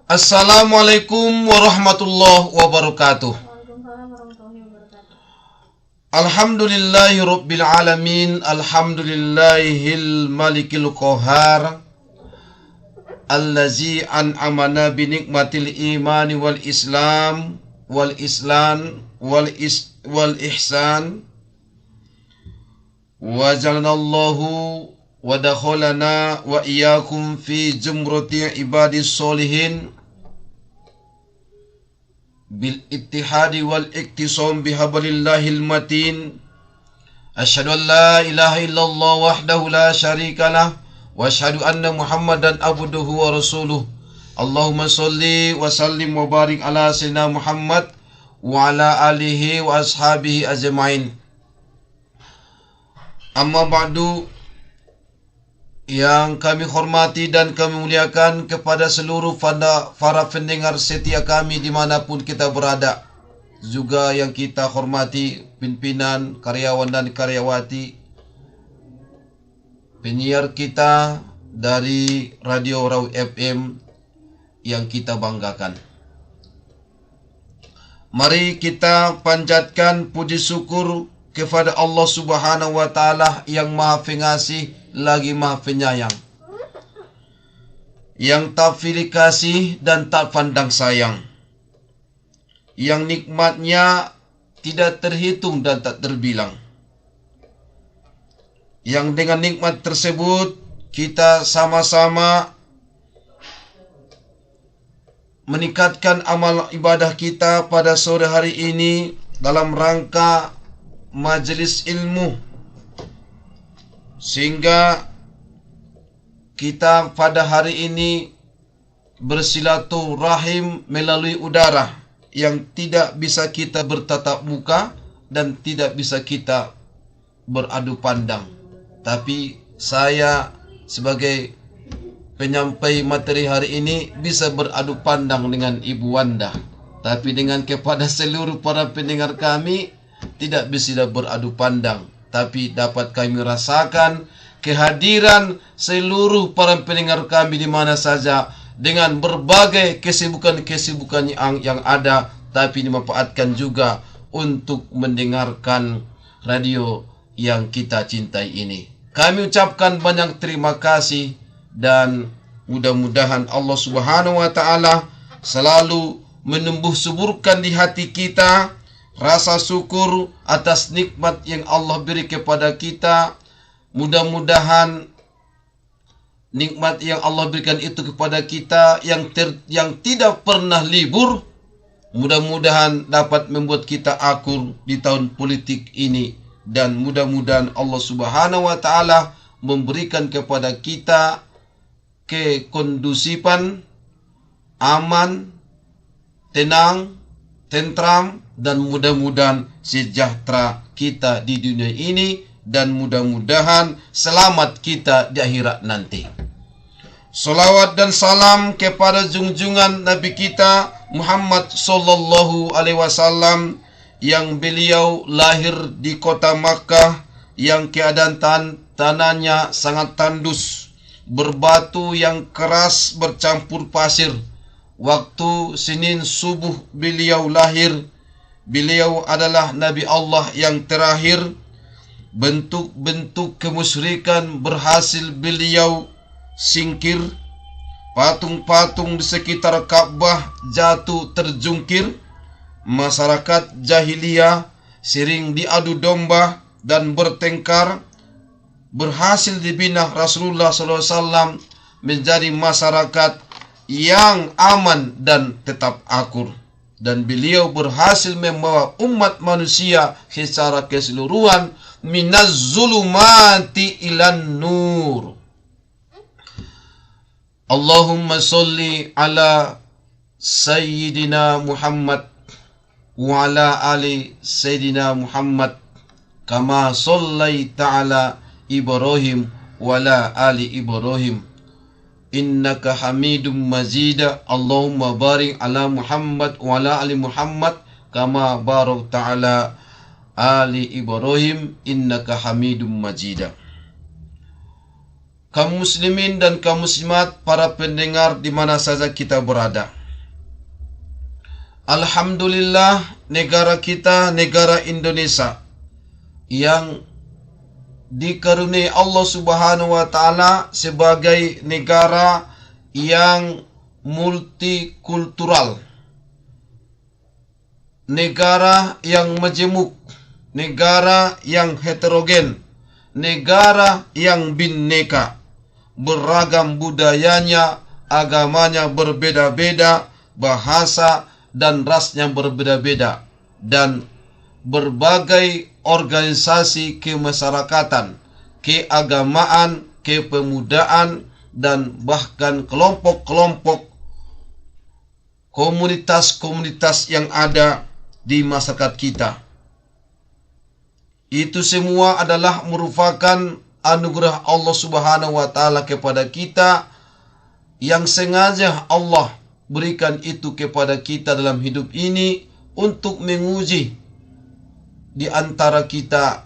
Assalamualaikum warahmatullahi wabarakatuh. Waalaikumsalam warahmatullahi wabarakatuh. Alhamdulillahi rabbil alamin. Alhamdulillahil malikil qahar. Allazi an'amana bi nikmatil imani wal islam wal ihsan. Wa ja'alallahu wa dakhalana wa iyyakum fi jumrati ibadis solihin bil ittihadi wal iktisam bihablillahil matin. Asyhadu an la ilaha illallah wahdahu la syarikalah wa asyhadu anna Muhammadan abduhu wa rasuluh. Allahumma sholli wa sallim wa barik ala sayyidina Muhammad wa ala alihi wa ashabihi ajmain. Amma ba'du, yang kami hormati dan kami muliakan kepada seluruh para pendengar setia kami dimanapun kita berada. Juga yang kita hormati pimpinan, karyawan dan karyawati, penyiar kita dari Radio Raw FM yang kita banggakan. Mari kita panjatkan puji syukur kepada Allah Subhanahu wa Ta'ala yang Maha Pengasih lagi Maha Penyayang, yang tak pilih kasih dan tak pandang sayang, yang nikmatnya tidak terhitung dan tak terbilang, yang dengan nikmat tersebut kita sama-sama meningkatkan amal ibadah kita pada sore hari ini dalam rangka majelis ilmu, sehingga kita pada hari ini bersilaturahim melalui udara yang tidak bisa kita bertatap muka dan tidak bisa kita beradu pandang. Tapi saya sebagai penyampai materi hari ini bisa beradu pandang dengan Ibu Wanda. Tapi dengan kepada seluruh para pendengar kami tidak bisa beradu pandang, tapi dapat kami rasakan kehadiran seluruh para pendengar kami di mana saja dengan berbagai kesibukan-kesibukan yang ada, tapi dimanfaatkan juga untuk mendengarkan radio yang kita cintai ini. Kami ucapkan banyak terima kasih dan mudah-mudahan Allah Subhanahu wa Ta'ala selalu menumbuh suburkan di hati kita rasa syukur atas nikmat yang Allah beri kepada kita. Mudah-mudahan nikmat yang Allah berikan itu kepada kita yang tidak pernah libur, mudah-mudahan dapat membuat kita akur di tahun politik ini. Dan mudah-mudahan Allah Subhanahu wa Ta'ala memberikan kepada kita kekondusifan, aman, tenang, tentram, dan mudah-mudahan sejahtera kita di dunia ini, dan mudah-mudahan selamat kita di akhirat nanti. Salawat dan salam kepada junjungan Nabi kita Muhammad sallallahu alaihi wasallam, yang beliau lahir di kota Makkah yang keadaan tanahnya sangat tandus, berbatu yang keras bercampur pasir. Waktu Senin subuh beliau lahir. Beliau adalah Nabi Allah yang terakhir. Bentuk-bentuk kemusyrikan berhasil beliau singkir. Patung-patung di sekitar Ka'bah jatuh terjungkir. Masyarakat jahiliyah sering diadu domba dan bertengkar berhasil dibina Rasulullah SAW menjadi masyarakat yang aman dan tetap akur. Dan beliau berhasil membawa umat manusia secara keseluruhan minaz zulumati ilan nur. Allahumma sholli ala Sayyidina Muhammad wa ala ali Sayyidina Muhammad kama shallaita ala Ibrahim wa ala ali Ibrahim innaka hamidum majid. Allahumma barik ala Muhammad wa ala ali Muhammad kama barakta ala ali Ibrahim innaka hamidum majid. kaum muslimin dan kaum muslimat, para pendengar di mana saja kita berada. Alhamdulillah, negara kita, negara Indonesia, yang dikaruniai Allah Subhanahu wa taala sebagai negara yang multikultural, negara yang majemuk, negara yang heterogen, negara yang bineka, beragam budayanya, agamanya berbeda-beda, bahasa dan rasnya berbeda-beda, dan berbagai organisasi kemasyarakatan, keagamaan, kepemudaan, dan bahkan kelompok-kelompok komunitas-komunitas yang ada di masyarakat kita. Itu semua adalah merupakan anugerah Allah Subhanahu wa taala kepada kita, yang sengaja Allah berikan itu kepada kita dalam hidup ini untuk menguji di antara kita,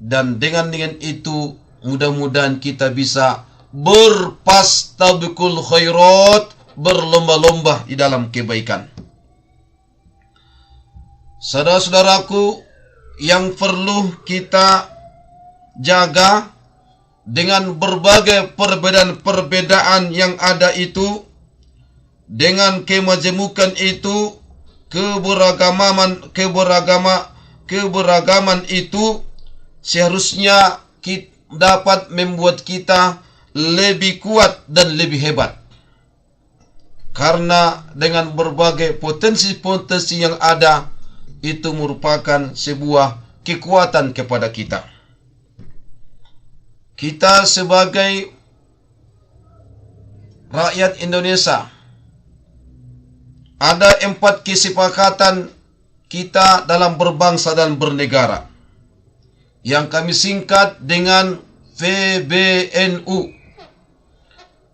dan dengan itu mudah-mudahan kita bisa berfastabiqul khairat, berlomba-lomba di dalam kebaikan. Saudara-saudaraku yang perlu kita jaga dengan berbagai perbedaan-perbedaan yang ada itu, dengan kemajemukan itu, keberagaman itu seharusnya dapat membuat kita lebih kuat dan lebih hebat. Karena dengan berbagai potensi-potensi yang ada, itu merupakan sebuah kekuatan kepada kita. Kita sebagai rakyat Indonesia, ada 4 kesepakatan kita dalam berbangsa dan bernegara, yang kami singkat dengan PBNU.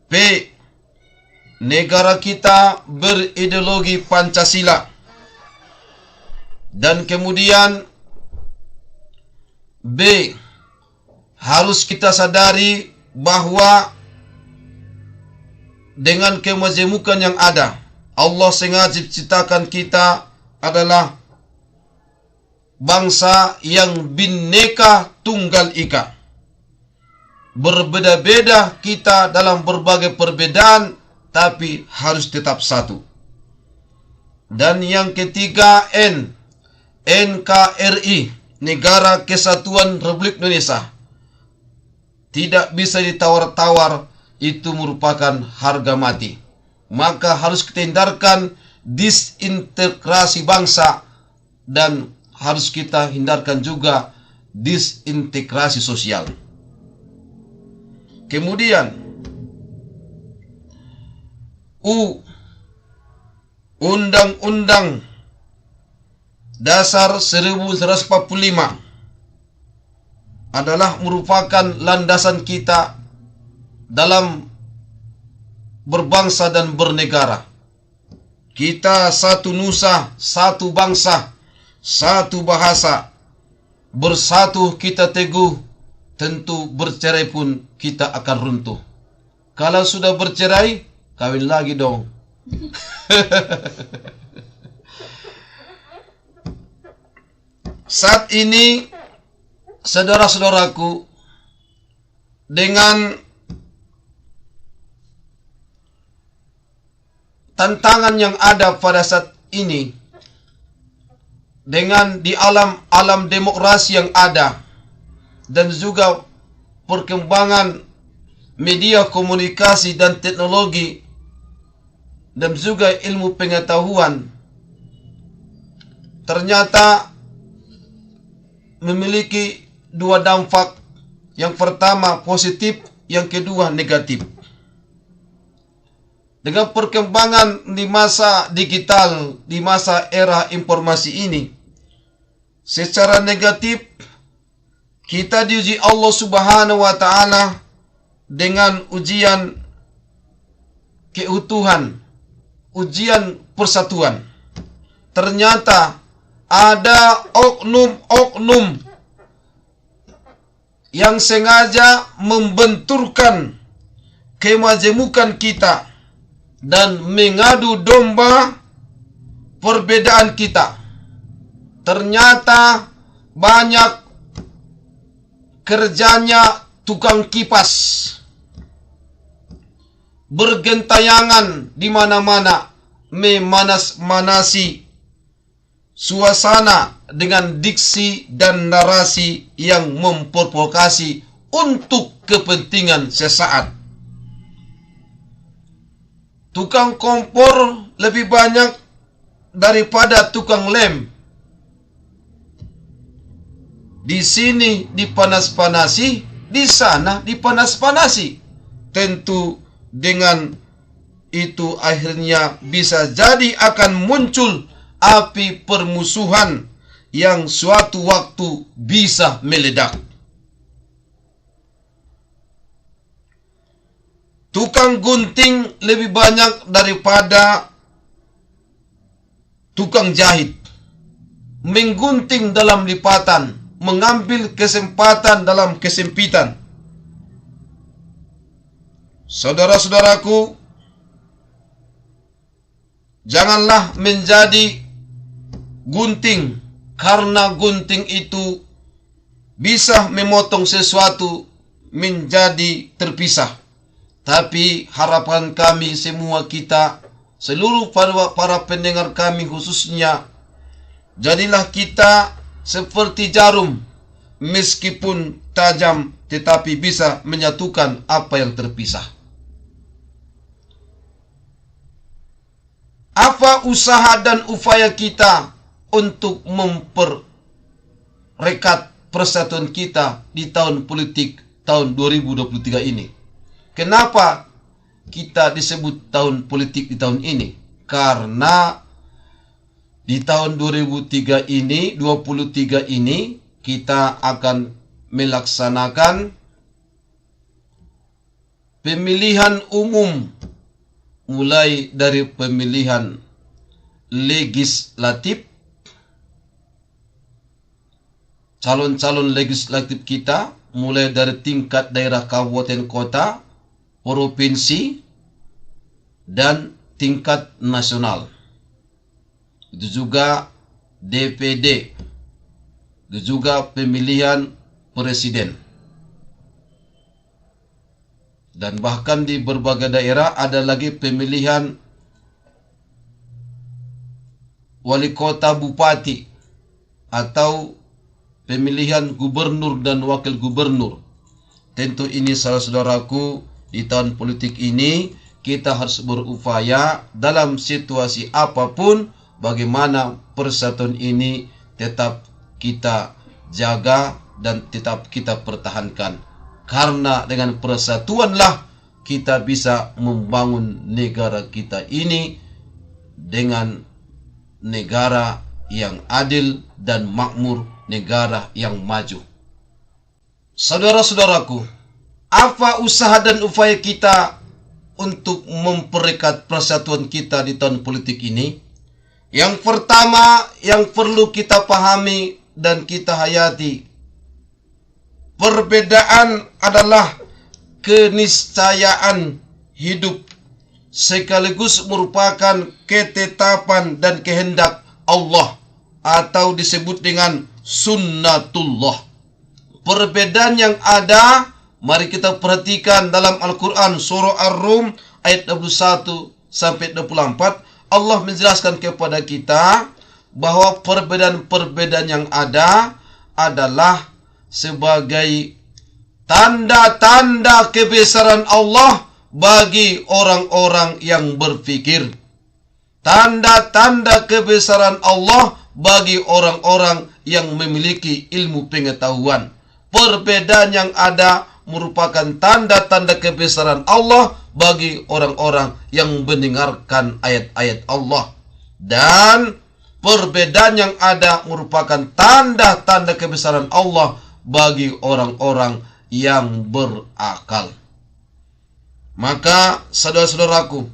P, negara kita berideologi Pancasila. Dan kemudian B, harus kita sadari bahwa dengan kemajemukan yang ada, Allah sengaja ciptakan kita adalah bangsa yang bineka tunggal ika. Berbeda-beda kita dalam berbagai perbedaan, tapi harus tetap satu. Dan yang ketiga N, NKRI, Negara Kesatuan Republik Indonesia. Tidak bisa ditawar-tawar, itu merupakan harga mati. Maka harus kita hindarkan disintegrasi bangsa, dan harus kita hindarkan juga disintegrasi sosial. Kemudian U, Undang-Undang Dasar 1945 adalah merupakan landasan kita dalam berbangsa dan bernegara. Kita satu nusa, satu bangsa, satu bahasa. Bersatu kita teguh, tentu bercerai pun kita akan runtuh. Kalau sudah bercerai, kawin lagi dong. Saat ini, saudara-saudaraku, dengan tantangan yang ada pada saat ini, dengan di alam demokrasi yang ada, dan juga perkembangan media komunikasi dan teknologi, dan juga ilmu pengetahuan, ternyata memiliki dua dampak. Yang pertama positif, yang kedua negatif. Dengan perkembangan di masa digital, di masa era informasi ini, secara negatif kita diuji Allah Subhanahu wa taala dengan ujian keutuhan, ujian persatuan. Ternyata ada oknum-oknum yang sengaja membenturkan kemajemukan kita dan mengadu domba perbedaan kita. Ternyata banyak kerjanya tukang kipas, bergentayangan di mana-mana, memanas-manasi suasana dengan diksi dan narasi yang memprovokasi untuk kepentingan sesaat. Tukang kompor lebih banyak daripada tukang lem. Di sini dipanas-panasi, di sana dipanas-panasi. Tentu dengan itu akhirnya bisa jadi akan muncul api permusuhan yang suatu waktu bisa meledak. Tukang gunting lebih banyak daripada tukang jahit. Menggunting dalam lipatan, mengambil kesempatan dalam kesempitan. Saudara-saudaraku, janganlah menjadi gunting, karena gunting itu bisa memotong sesuatu menjadi terpisah. Tapi harapan kami semua kita, seluruh para pendengar kami khususnya, jadilah kita seperti jarum, meskipun tajam tetapi bisa menyatukan apa yang terpisah. Apa usaha dan upaya kita untuk memperrekat persatuan kita di tahun politik tahun 2023 ini? Kenapa kita disebut tahun politik di tahun ini? Karena di tahun 23 ini kita akan melaksanakan pemilihan umum, mulai dari pemilihan legislatif, calon-calon legislatif kita mulai dari tingkat daerah, kabupaten, kota, provinsi, dan tingkat nasional. Itu juga DPD, itu juga pemilihan presiden. Dan bahkan di berbagai daerah ada lagi pemilihan wali kota, bupati, atau pemilihan gubernur dan wakil gubernur. Tentu ini, saudara-saudaraku, di tahun politik ini kita harus berupaya dalam situasi apapun, bagaimana persatuan ini tetap kita jaga dan tetap kita pertahankan. Karena dengan persatuanlah kita bisa membangun negara kita ini dengan negara yang adil dan makmur, negara yang maju. Saudara-saudaraku, apa usaha dan upaya kita untuk memperekat persatuan kita di tahun politik ini? Yang pertama yang perlu kita pahami dan kita hayati, perbedaan adalah keniscayaan hidup, sekaligus merupakan ketetapan dan kehendak Allah, atau disebut dengan sunnatullah. Perbedaan yang ada, mari kita perhatikan dalam Al-Quran surah Ar-Rum ayat 21 sampai 24. Allah menjelaskan kepada kita bahwa perbedaan-perbedaan yang ada adalah sebagai tanda-tanda kebesaran Allah bagi orang-orang yang berfikir. Tanda-tanda kebesaran Allah bagi orang-orang yang memiliki ilmu pengetahuan. Perbedaan yang ada merupakan tanda-tanda kebesaran Allah bagi orang-orang yang mendengarkan ayat-ayat Allah. Dan perbedaan yang ada merupakan tanda-tanda kebesaran Allah bagi orang-orang yang berakal. Maka saudara-saudaraku,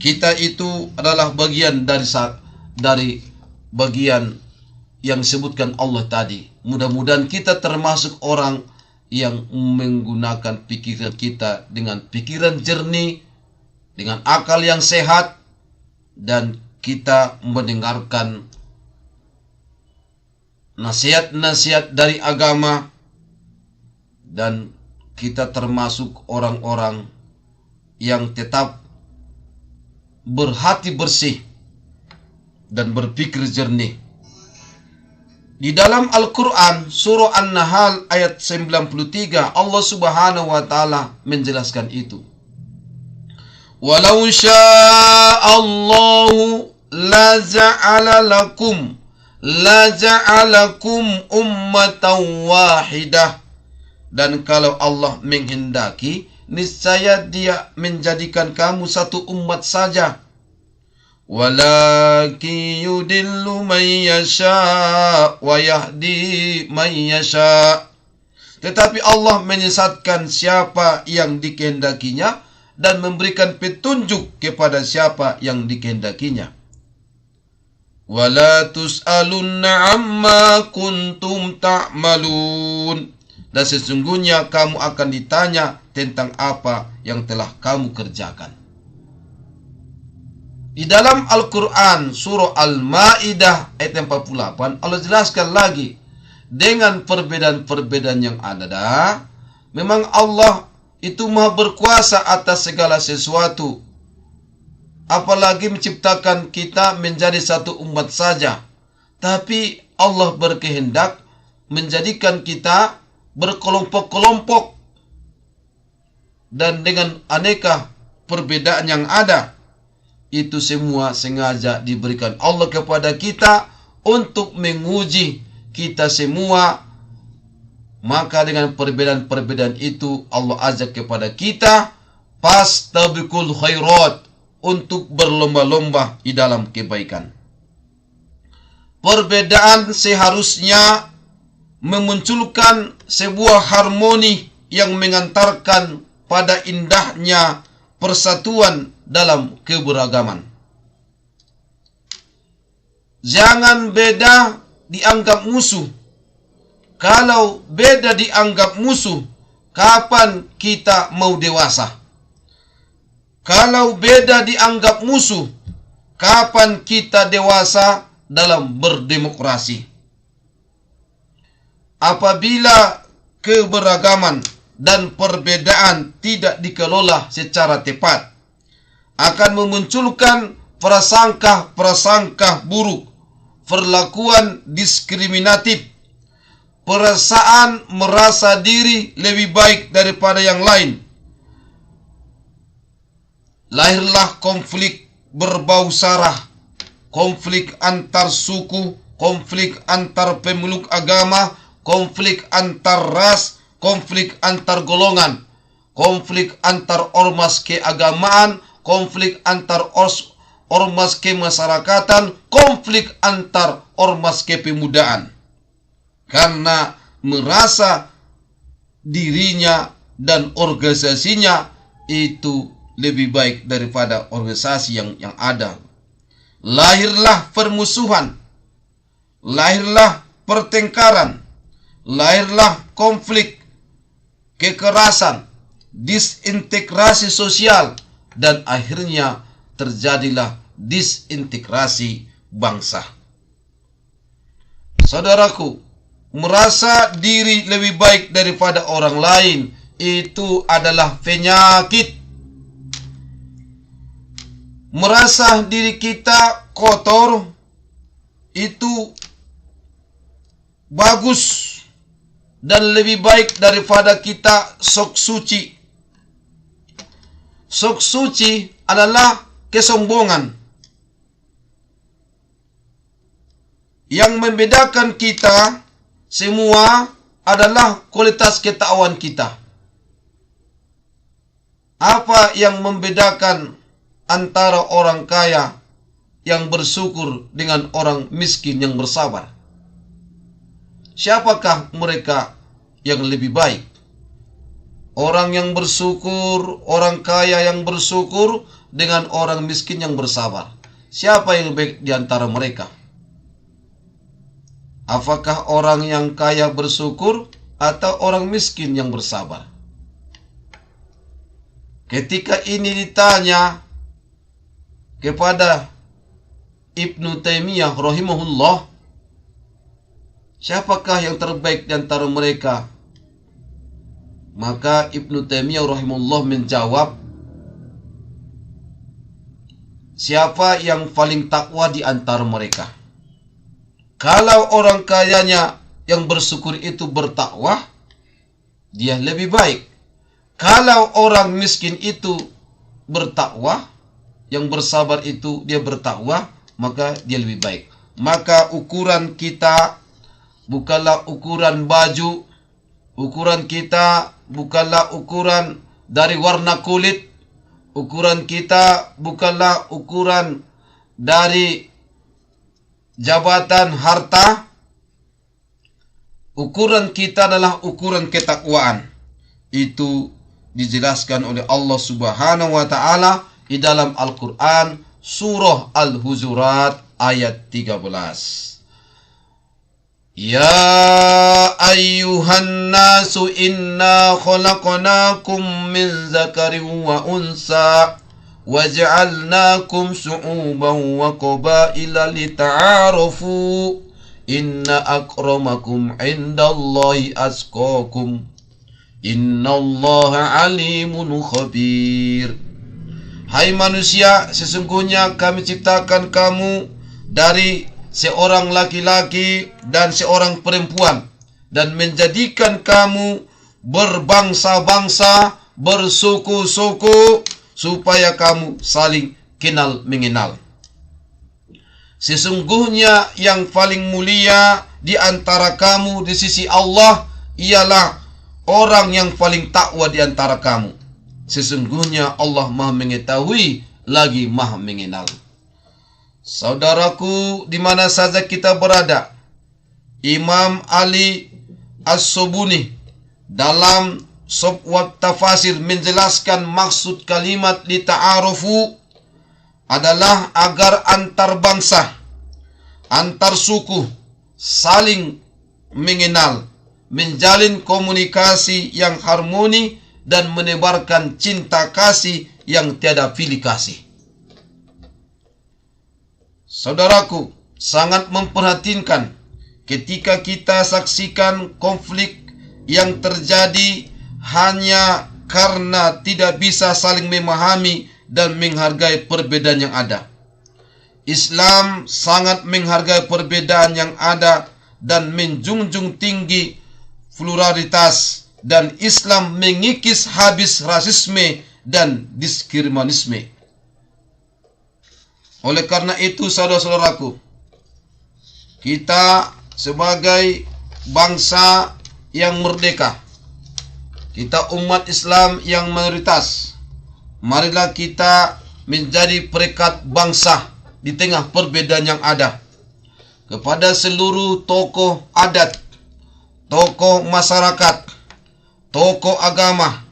kita itu adalah bagian dari bagian yang disebutkan Allah tadi. Mudah-mudahan kita termasuk orang yang menggunakan pikiran kita dengan pikiran jernih, dengan akal yang sehat, dan kita mendengarkan nasihat-nasihat dari agama, dan kita termasuk orang-orang yang tetap berhati bersih dan berpikir jernih. Di dalam Al-Quran surah An-Nahl ayat 93 Allah subhanahu wa ta'ala menjelaskan itu. Walau sya'allahu la ja'alakum ummatan wahidah. Dan kalau Allah menghendaki, niscaya Dia menjadikan kamu satu umat saja. Walakin yudillu man yasha wa yahdi man yasha. Tetapi Allah menyesatkan siapa yang dikehendakinya dan memberikan petunjuk kepada siapa yang dikehendakinya. Wala tus'alunna amma kuntum ta'malun. Dan sesungguhnya kamu akan ditanya tentang apa yang telah kamu kerjakan. Di dalam Al-Quran surah Al-Ma'idah ayat 48 Allah jelaskan lagi dengan perbedaan-perbedaan yang ada. Memang Allah itu maha berkuasa atas segala sesuatu, apalagi menciptakan kita menjadi satu umat saja. Tapi Allah berkehendak menjadikan kita berkelompok-kelompok dan dengan aneka perbedaan yang ada. Itu semua sengaja diberikan Allah kepada kita untuk menguji kita semua. Maka dengan perbedaan-perbedaan itu Allah ajak kepada kita fastabiqul khairat, untuk berlomba-lomba di dalam kebaikan. Perbedaan seharusnya memunculkan sebuah harmoni yang mengantarkan pada indahnya persatuan dalam keberagaman. Jangan beda dianggap musuh. Kalau beda dianggap musuh, kapan kita mau dewasa? Kalau beda dianggap musuh, kapan kita dewasa dalam berdemokrasi? Apabila keberagaman dan perbedaan tidak dikelola secara tepat, akan memunculkan prasangka-prasangka buruk, perlakuan diskriminatif, perasaan merasa diri lebih baik daripada yang lain. Lahirlah konflik berbau sara, konflik antar suku, konflik antar pemeluk agama, konflik antar ras, konflik antar golongan, konflik antar ormas keagamaan, konflik antar ormas kemasyarakatan, konflik antar ormas kepemudaan. Karena merasa dirinya dan organisasinya itu lebih baik daripada organisasi yang ada. Lahirlah permusuhan, lahirlah pertengkaran, lahirlah konflik, kekerasan, disintegrasi sosial, dan akhirnya terjadilah disintegrasi bangsa. Saudaraku, merasa diri lebih baik daripada orang lain itu adalah penyakit. Merasa diri kita kotor itu bagus dan lebih baik daripada kita sok suci. Sok suci adalah kesombongan. Yang membedakan kita semua adalah kualitas ketakwaan kita. Apa yang membedakan antara orang kaya yang bersyukur dengan orang miskin yang bersabar? Siapakah mereka yang lebih baik? Orang yang bersyukur, orang kaya yang bersyukur dengan orang miskin yang bersabar. Siapa yang baik di antara mereka? Apakah orang yang kaya bersyukur atau orang miskin yang bersabar? Ketika ini ditanya kepada Ibnu Taimiyah rahimahullah, siapakah yang terbaik di antara mereka? Maka Ibnu Taimiyah rahimahullah menjawab, siapa yang paling takwa di antara mereka? Kalau orang kayanya yang bersyukur itu bertakwa, dia lebih baik. Kalau orang miskin itu bertakwa, yang bersabar itu dia bertakwa, maka dia lebih baik. Maka ukuran kita bukanlah ukuran baju, ukuran kita bukanlah ukuran dari warna kulit, ukuran kita bukanlah ukuran dari jabatan harta. Ukuran kita adalah ukuran ketakwaan. Itu dijelaskan oleh Allah Subhanahu wa taala di dalam Al-Qur'an surah Al-Hujurat ayat 13. Ya ayyuhan nasu inna khalaqnakum min zakarin wa unsa waj'alnakum syu'uban wa qabaila lita'arafu inna akramakum indallahi atqakum innallaha alimun khabir. Hai manusia, sesungguhnya kami ciptakan kamu dari seorang laki-laki dan seorang perempuan, dan menjadikan kamu berbangsa-bangsa, bersuku-suku, supaya kamu saling kenal mengenal. Sesungguhnya yang paling mulia di antara kamu di sisi Allah ialah orang yang paling takwa di antara kamu. Sesungguhnya Allah Maha mengetahui lagi Maha mengenal. Saudaraku, di mana saja kita berada, Imam Ali As-Subuni dalam Subwat Tafasir menjelaskan maksud kalimat lita'arufu adalah agar antar bangsa, antar suku saling mengenal, menjalin komunikasi yang harmoni, dan menebarkan cinta kasih yang tiada pilih kasih. Saudaraku, sangat memperhatinkan ketika kita saksikan konflik yang terjadi hanya karena tidak bisa saling memahami dan menghargai perbedaan yang ada. Islam sangat menghargai perbedaan yang ada dan menjunjung tinggi pluralitas, dan Islam mengikis habis rasisme dan diskriminanisme. Oleh karena itu, saudara-saudaraku, kita sebagai bangsa yang merdeka, kita umat Islam yang mayoritas, marilah kita menjadi perekat bangsa di tengah perbedaan yang ada. Kepada seluruh tokoh adat, tokoh masyarakat, tokoh agama,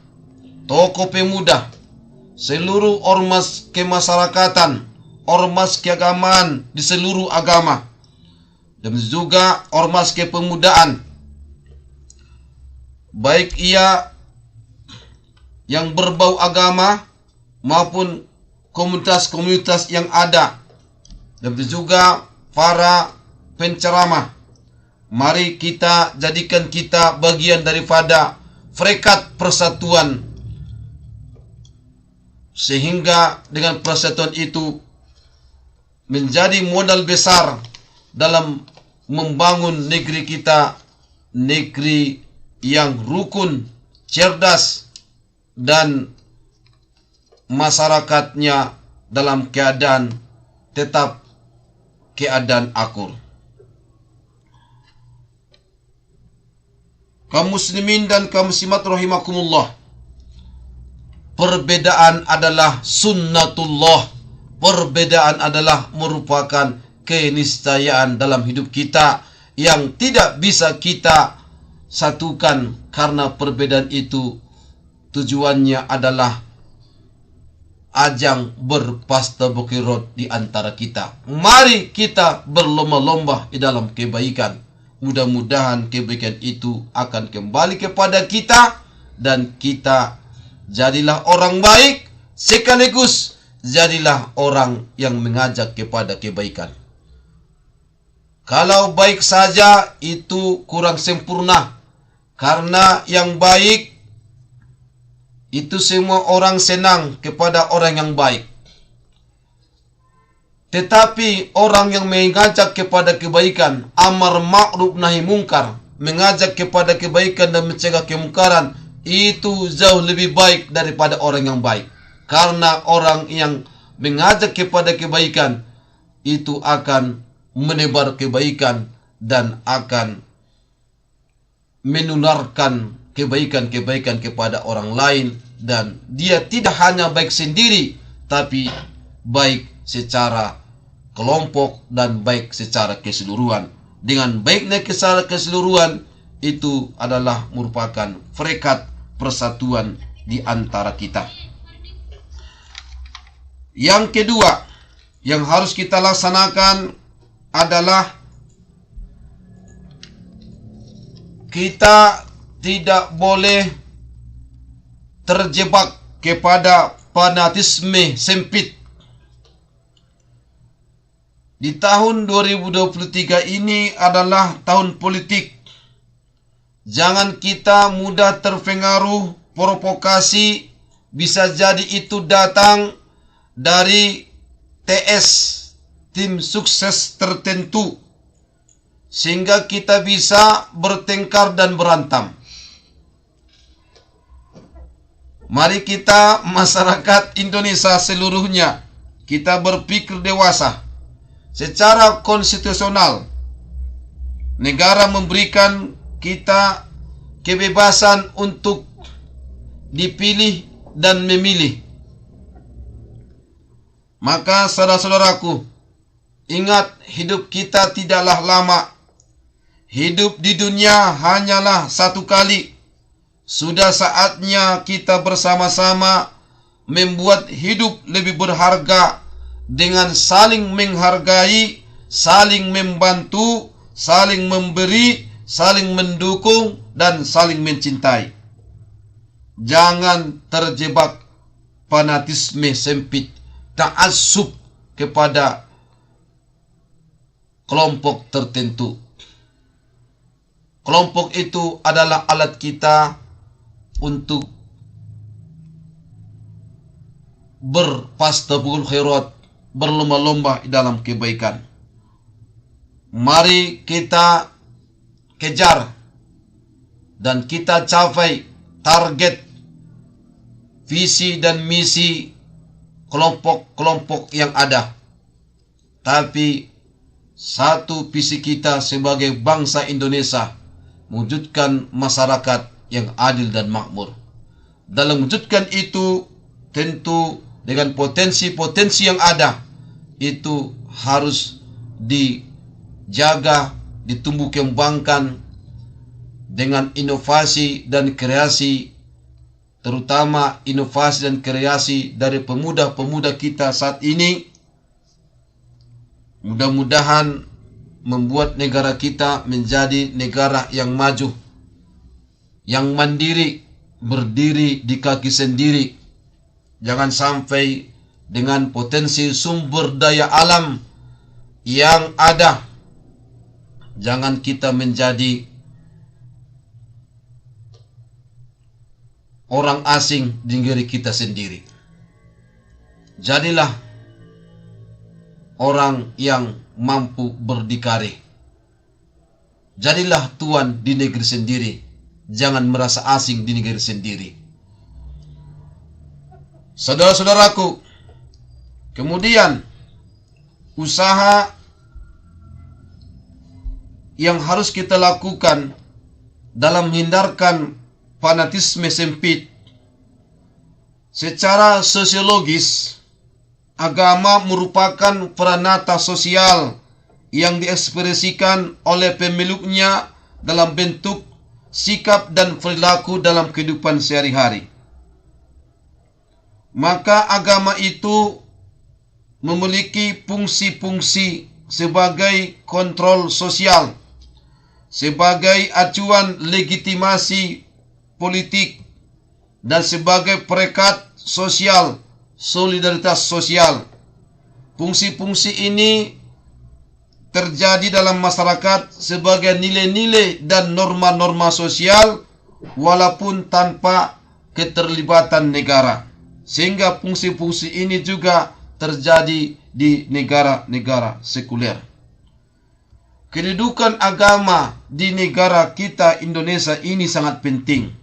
tokoh pemuda, seluruh ormas kemasyarakatan, ormas keagamaan di seluruh agama, dan juga ormas kepemudaan, baik ia yang berbau agama maupun komunitas-komunitas yang ada, dan juga para penceramah. Mari kita jadikan kita bagian daripada perekat persatuan, sehingga dengan persatuan itu menjadi modal besar dalam membangun negeri kita, negeri yang rukun, cerdas, dan masyarakatnya dalam keadaan tetap keadaan akur. Kaum muslimin dan kaum muslimat rahimakumullah, perbedaan adalah sunnatullah. Perbedaan adalah merupakan keniscayaan dalam hidup kita yang tidak bisa kita satukan, karena perbedaan itu tujuannya adalah ajang berpastabukirot di antara kita. Mari kita berlomba-lomba di dalam kebaikan. mudah-mudahan kebaikan itu akan kembali kepada kita, dan kita jadilah orang baik sekaligus jadilah orang yang mengajak kepada kebaikan. Kalau baik saja itu kurang sempurna, karena yang baik itu semua orang senang kepada orang yang baik. Tetapi orang yang mengajak kepada kebaikan, amar ma'ruf nahi mungkar, mengajak kepada kebaikan dan mencegah kemungkaran, itu jauh lebih baik daripada orang yang baik. Karena orang yang mengajak kepada kebaikan itu akan menebar kebaikan dan akan menularkan kebaikan-kebaikan kepada orang lain, dan dia tidak hanya baik sendiri tapi baik secara kelompok dan baik secara keseluruhan. Dengan baiknya secara keseluruhan itu adalah merupakan perekat persatuan di antara kita. Yang kedua yang harus kita laksanakan adalah kita tidak boleh terjebak kepada fanatisme sempit. Di tahun 2023 ini adalah tahun politik. Jangan kita mudah terpengaruh provokasi, bisa jadi itu datang dari TS, tim sukses tertentu, sehingga kita bisa bertengkar dan berantam. Mari kita, masyarakat Indonesia seluruhnya, kita berpikir dewasa. Secara konstitusional, negara memberikan kita kebebasan untuk dipilih dan memilih. Maka saudara-saudaraku, ingat, hidup kita tidaklah lama. Hidup di dunia hanyalah satu kali. Sudah saatnya kita bersama-sama membuat hidup lebih berharga dengan saling menghargai, saling membantu, saling memberi, saling mendukung, dan saling mencintai. Jangan terjebak fanatisme sempit, ta'assub kepada kelompok tertentu. Kelompok itu adalah alat kita untuk berfastabiqul khairat, berlomba-lomba dalam kebaikan. Mari kita kejar dan kita capai target, visi dan misi kelompok-kelompok yang ada. Tapi satu visi kita sebagai bangsa Indonesia, mewujudkan masyarakat yang adil dan makmur. Dalam mewujudkan itu, tentu dengan potensi-potensi yang ada, itu harus dijaga, ditumbuh kembangkan dengan inovasi dan kreasi, terutama inovasi dan kreasi dari pemuda-pemuda kita saat ini. Mudah-mudahan membuat negara kita menjadi negara yang maju, yang mandiri, berdiri di kaki sendiri. Jangan sampai dengan potensi sumber daya alam yang ada, jangan kita menjadi orang asing di negeri kita sendiri. Jadilah orang yang mampu berdikari. Jadilah tuan di negeri sendiri. Jangan merasa asing di negeri sendiri. Saudara-saudaraku, kemudian usaha yang harus kita lakukan dalam menghindarkan fanatisme sempit. Secara sosiologis, agama merupakan peranata sosial yang diekspresikan oleh pemeluknya dalam bentuk sikap dan perilaku dalam kehidupan sehari-hari. Maka agama itu memiliki fungsi-fungsi sebagai kontrol sosial, sebagai acuan legitimasi politik dan sebagai perekat sosial, solidaritas sosial. Fungsi-fungsi ini terjadi dalam masyarakat sebagai nilai-nilai dan norma-norma sosial walaupun tanpa keterlibatan negara. Sehingga fungsi-fungsi ini juga terjadi di negara-negara sekuler. Kedudukan agama di negara kita Indonesia ini sangat penting.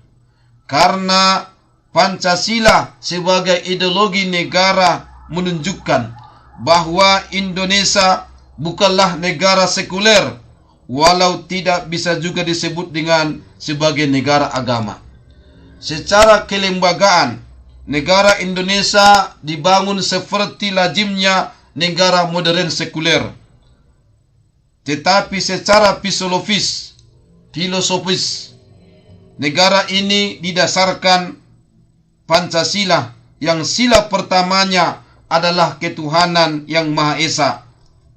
Karena Pancasila sebagai ideologi negara menunjukkan bahwa Indonesia bukanlah negara sekuler, walau tidak bisa juga disebut dengan sebagai negara agama. Secara kelembagaan, negara Indonesia dibangun seperti lazimnya negara modern sekuler. Tetapi secara filosofis, negara ini didasarkan Pancasila yang sila pertamanya adalah ketuhanan yang Maha Esa.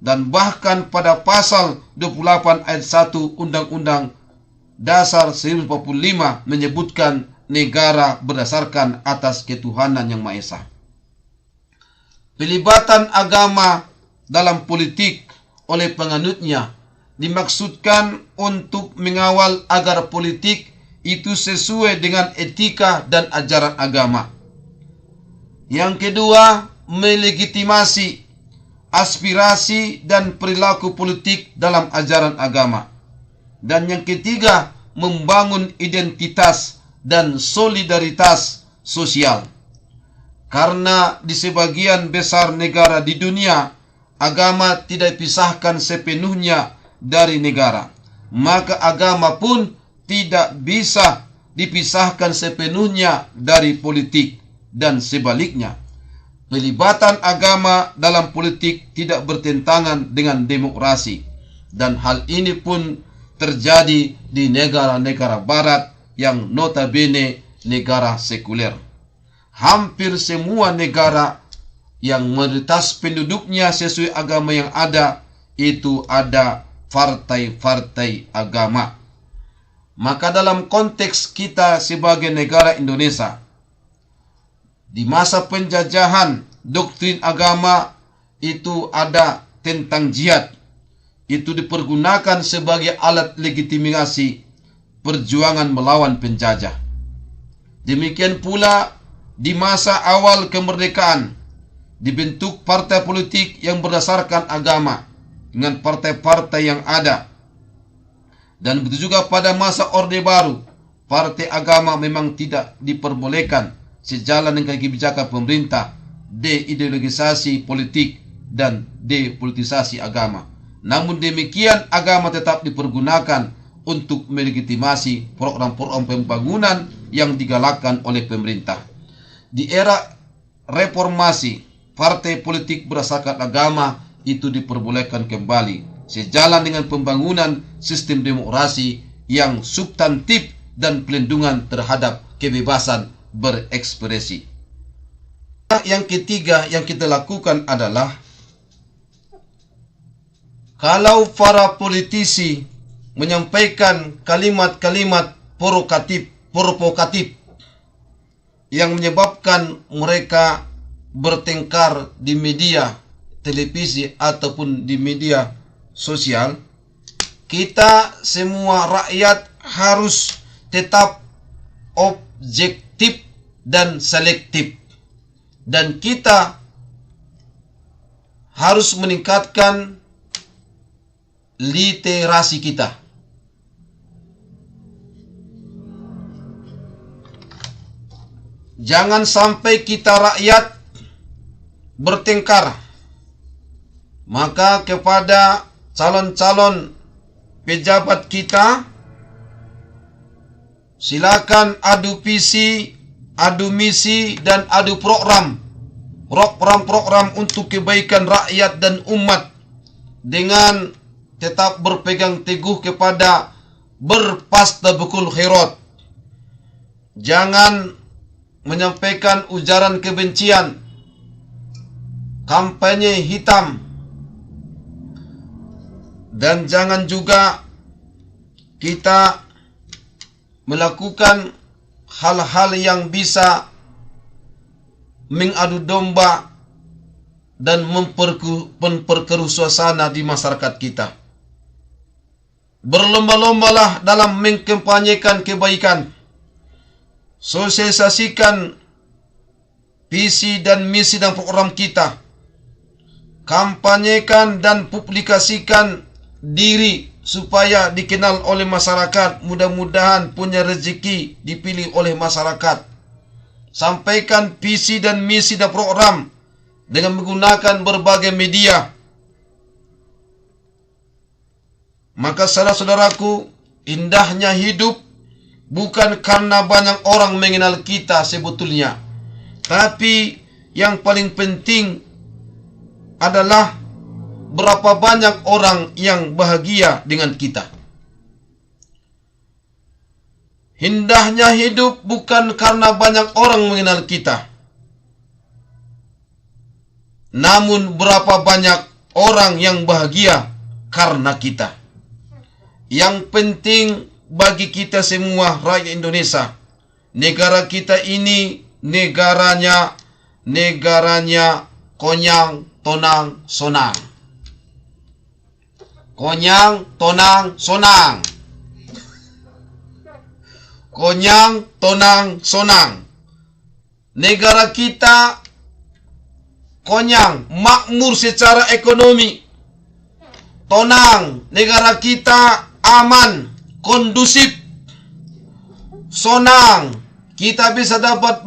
Dan bahkan pada pasal 28 ayat 1 Undang-Undang Dasar 1945 menyebutkan negara berdasarkan atas ketuhanan yang Maha Esa. Pelibatan agama dalam politik oleh penganutnya dimaksudkan untuk mengawal agar politik itu sesuai dengan etika dan ajaran agama. Yang kedua, melegitimasi aspirasi dan perilaku politik dalam ajaran agama. Dan yang ketiga, membangun identitas dan solidaritas sosial. Karena di sebagian besar negara di dunia, agama tidak dipisahkan sepenuhnya dari negara. Maka agama pun tidak bisa dipisahkan sepenuhnya dari politik dan sebaliknya. Pelibatan agama dalam politik tidak bertentangan dengan demokrasi. Dan hal ini pun terjadi di negara-negara barat yang notabene negara sekuler. Hampir semua negara yang mayoritas penduduknya sesuai agama yang ada, itu ada partai-partai agama. Maka dalam konteks kita sebagai negara Indonesia, di masa penjajahan, doktrin agama itu ada tentang jihad. Itu dipergunakan sebagai alat legitimasi perjuangan melawan penjajah. Demikian pula di masa awal kemerdekaan, dibentuk partai politik yang berdasarkan agama dengan partai-partai yang ada. Dan begitu juga pada masa Orde Baru, partai agama memang tidak diperbolehkan sejalan dengan kebijakan pemerintah deideologisasi politik dan depolitisasi agama. Namun demikian, agama tetap dipergunakan untuk melegitimasi program-program pembangunan yang digalakkan oleh pemerintah. Di era reformasi, partai politik berdasarkan agama itu diperbolehkan kembali sejalan dengan pembangunan sistem demokrasi yang substantif dan pelindungan terhadap kebebasan berekspresi. Yang ketiga yang kita lakukan adalah, kalau para politisi menyampaikan kalimat-kalimat provokatif yang menyebabkan mereka bertengkar di media televisi ataupun di media sosial, kita semua rakyat harus tetap objektif dan selektif. Dan kita harus meningkatkan literasi kita. Jangan sampai kita rakyat bertengkar. Maka kepada calon-calon pejabat kita, silakan adu visi, adu misi, dan adu program untuk kebaikan rakyat dan umat, dengan tetap berpegang teguh kepada berpastabukul khairat. Jangan menyampaikan ujaran kebencian, kampanye hitam, dan jangan juga kita melakukan hal-hal yang bisa mengadu domba dan memperkeruh suasana di masyarakat kita. Berlomba-lombalah dalam mengkampanyekan kebaikan. Sosialisasikan visi dan misi dan program kita. Kampanyekan dan publikasikan diri supaya dikenal oleh masyarakat. Mudah-mudahan punya rezeki dipilih oleh masyarakat. Sampaikan visi dan misi dan program dengan menggunakan berbagai media. Maka saudara-saudaraku, indahnya hidup bukan karena banyak orang mengenal kita sebetulnya. Tapi yang paling penting adalah berapa banyak orang yang bahagia dengan kita. Indahnya hidup bukan karena banyak orang mengenal kita. Namun berapa banyak orang yang bahagia karena kita. Yang penting bagi kita semua rakyat Indonesia, negara kita ini negaranya konyang, tonang, sonang. Konyang, tonang, sonang. Konyang, tonang, sonang. Negara kita konyang, makmur secara ekonomi. Tonang, negara kita aman, kondusif. Sonang, kita bisa dapat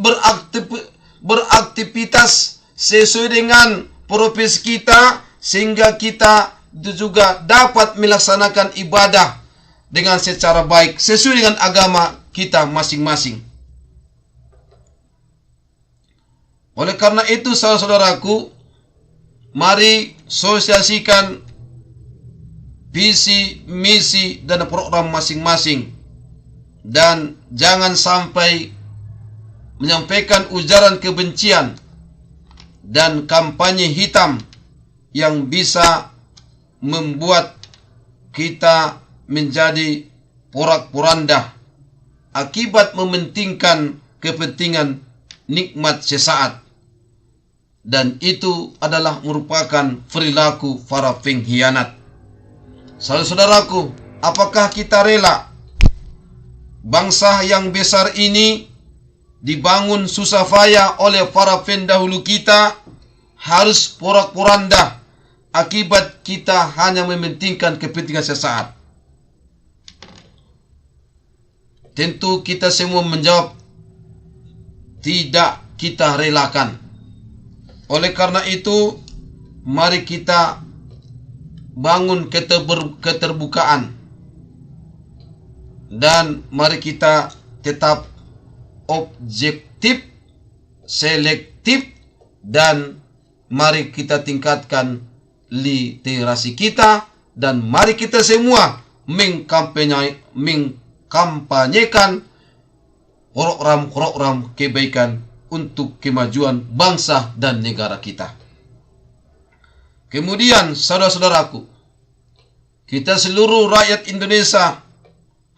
beraktivitas sesuai dengan profesi kita, sehingga kita juga dapat melaksanakan ibadah dengan secara baik sesuai dengan agama kita masing-masing. Oleh karena itu, saudara-saudaraku, mari sosialisasikan visi, misi, dan program masing-masing. Dan jangan sampai menyampaikan ujaran kebencian dan kampanye hitam yang bisa membuat kita menjadi porak-poranda akibat mementingkan kepentingan nikmat sesaat. Dan itu adalah merupakan perilaku para pengkhianat. Saudara-saudaraku, apakah kita rela bangsa yang besar ini dibangun susah payah oleh para pendahulu kita harus porak-poranda akibat kita hanya mementingkan kepentingan sesaat? Tentu kita semua menjawab, tidak kita relakan. Oleh karena itu, mari kita bangun keterbukaan. Dan mari kita tetap objektif, selektif, dan mari kita tingkatkan literasi kita, dan mari kita semua mengkampanyekan program-program kebaikan untuk kemajuan bangsa dan negara kita. Kemudian, saudara-saudaraku, kita seluruh rakyat Indonesia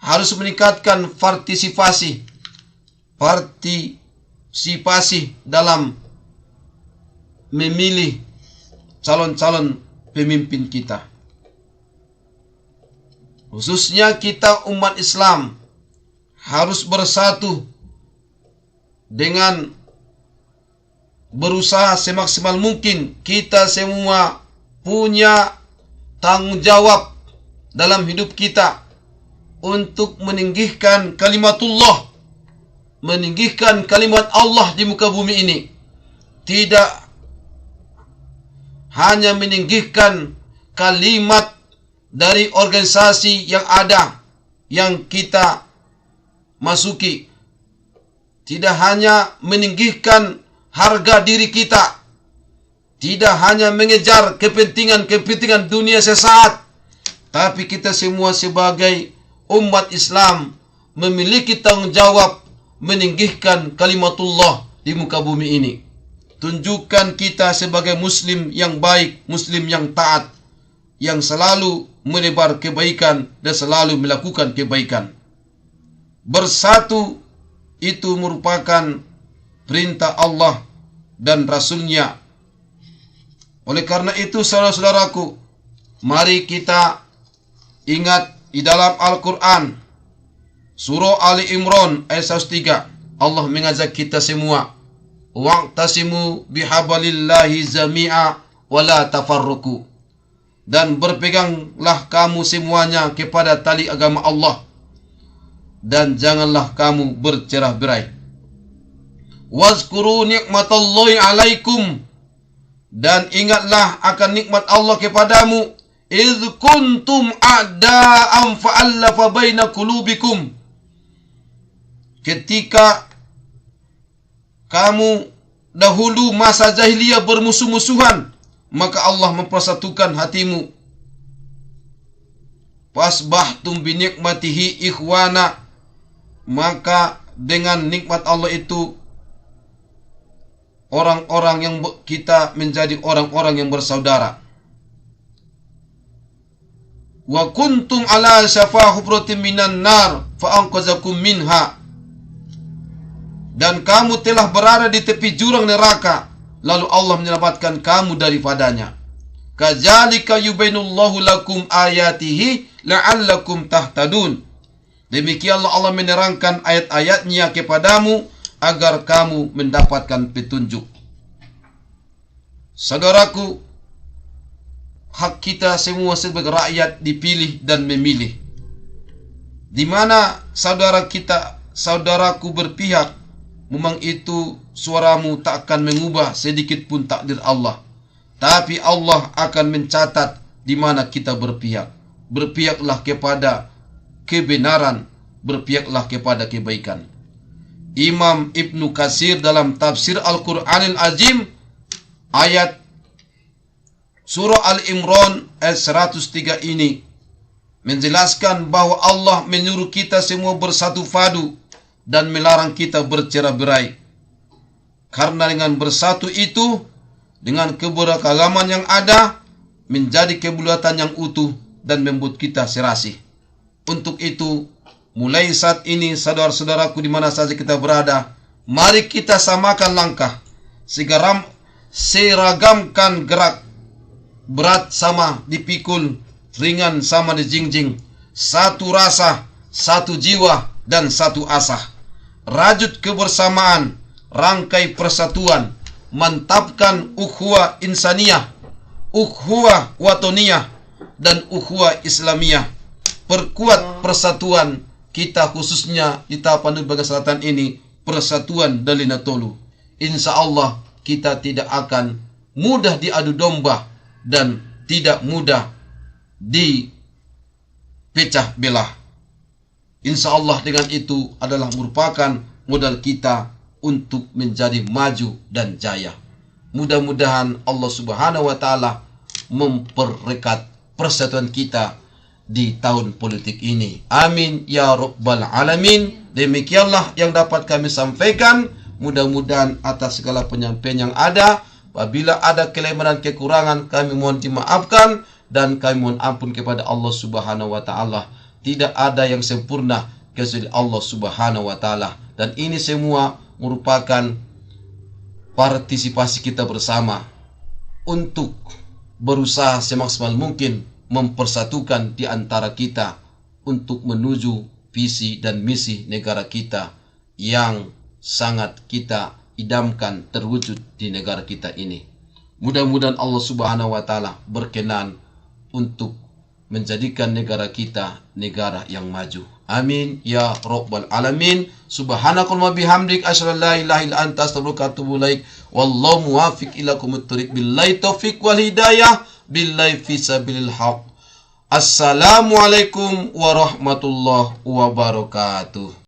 harus meningkatkan partisipasi dalam memilih calon-calon pemimpin kita. Khususnya kita umat Islam harus bersatu dengan berusaha semaksimal mungkin. Kita semua punya tanggung jawab dalam hidup kita untuk meninggikan kalimatullah, meninggikan kalimat Allah di muka bumi ini. Tidak hanya meninggikan kalimat dari organisasi yang ada, yang kita masuki. Tidak hanya meninggikan harga diri kita, tidak hanya mengejar kepentingan dunia sesaat, tapi kita semua sebagai umat Islam memiliki tanggung jawab meninggikan kalimatullah di muka bumi ini. Tunjukkan kita sebagai muslim yang baik, muslim yang taat. yang selalu menebar kebaikan dan selalu melakukan kebaikan. Bersatu itu merupakan perintah Allah dan Rasul-Nya. Oleh karena itu, saudara-saudaraku, mari kita ingat di dalam Al-Quran, surah Ali Imran ayat 103, Allah mengajak kita semua, wa'tasimu bihablillahi jami'a wa la tafarruqu. Dan berpeganglah kamu semuanya kepada tali agama Allah, dan janganlah kamu bercerai-berai. Wazkuru nikmatallahi alaikum, dan ingatlah akan nikmat Allah kepadamu. Idz kuntum a'da'an fa'allafa baina qulubikum, ketika kamu dahulu masa jahiliyah bermusuh-musuhan, maka Allah mempersatukan hatimu. Fasbahtum bi nikmatihi ikhwana, maka dengan nikmat Allah itu orang-orang yang kita menjadi orang-orang yang bersaudara. Wa kuntum ala syafa hufratin minan nar fa anqazakum minha, dan kamu telah berada di tepi jurang neraka, lalu Allah menyelamatkan kamu daripadanya. Kadzalika yubainullahu lakum ayatihi la'allakum tahtadun. Demikianlah Allah menerangkan ayat-ayatnya kepadamu agar kamu mendapatkan petunjuk. Saudaraku, hak kita semua sebagai rakyat dipilih dan memilih. Di mana saudaraku berpihak, memang itu suaramu tak akan mengubah sedikit pun takdir Allah. Tapi Allah akan mencatat di mana kita berpihak. Berpihaklah kepada kebenaran, berpihaklah kepada kebaikan. Imam Ibnu Katsir dalam tafsir Al-Quranil Azim ayat surah Al-Imran ayat 103 ini menjelaskan bahwa Allah menyuruh kita semua bersatu padu dan melarang kita bercerai-berai. Karena dengan bersatu itu, dengan keberagaman yang ada, menjadi kebulatan yang utuh dan membuat kita serasi. Untuk itu, mulai saat ini, saudara-saudaraku di mana saja kita berada, mari kita samakan langkah, seragamkan gerak, berat sama dipikul, ringan sama dijingjing, satu rasa, satu jiwa, dan satu asa. Rajut kebersamaan, rangkai persatuan, mantapkan ukhuwah insaniyah, ukhuwah watoniyah, dan ukhuwah islamiyah. Perkuat persatuan kita, khususnya di Tapanuli Bagian Selatan ini, persatuan Dalina Tolu. Insya Allah kita tidak akan mudah diadu domba dan tidak mudah dipecah belah. Insya Allah dengan itu adalah merupakan modal kita untuk menjadi maju dan jaya. Mudah-mudahan Allah Subhanahu wa Ta'ala memperdekat persatuan kita di tahun politik ini. Amin ya rabbal alamin. Demikianlah yang dapat kami sampaikan. Mudah-mudahan atas segala penyampaian yang ada, apabila ada kelemahan dan kekurangan, kami mohon dimaafkan dan kami mohon ampun kepada Allah Subhanahu wa Ta'ala. Tidak ada yang sempurna kecuali Allah Subhanahu wa Ta'ala, dan ini semua merupakan partisipasi kita bersama untuk berusaha semaksimal mungkin mempersatukan di antara kita untuk menuju visi dan misi negara kita yang sangat kita idamkan terwujud di negara kita ini. Mudah-mudahan Allah Subhanahu wa Ta'ala berkenan untuk menjadikan negara kita negara yang maju. Amin ya rabbal alamin. Subhanakallahumma bihamdik asyhadu an la ilaha illa anta astaghfiruka wa atubu ilaik. Wallahu muwaffiq ila aqwamit thoriq. Billahi taufiq wal hidayah. Billahi fi sabilil haq. Assalamualaikum warahmatullahi wabarakatuh.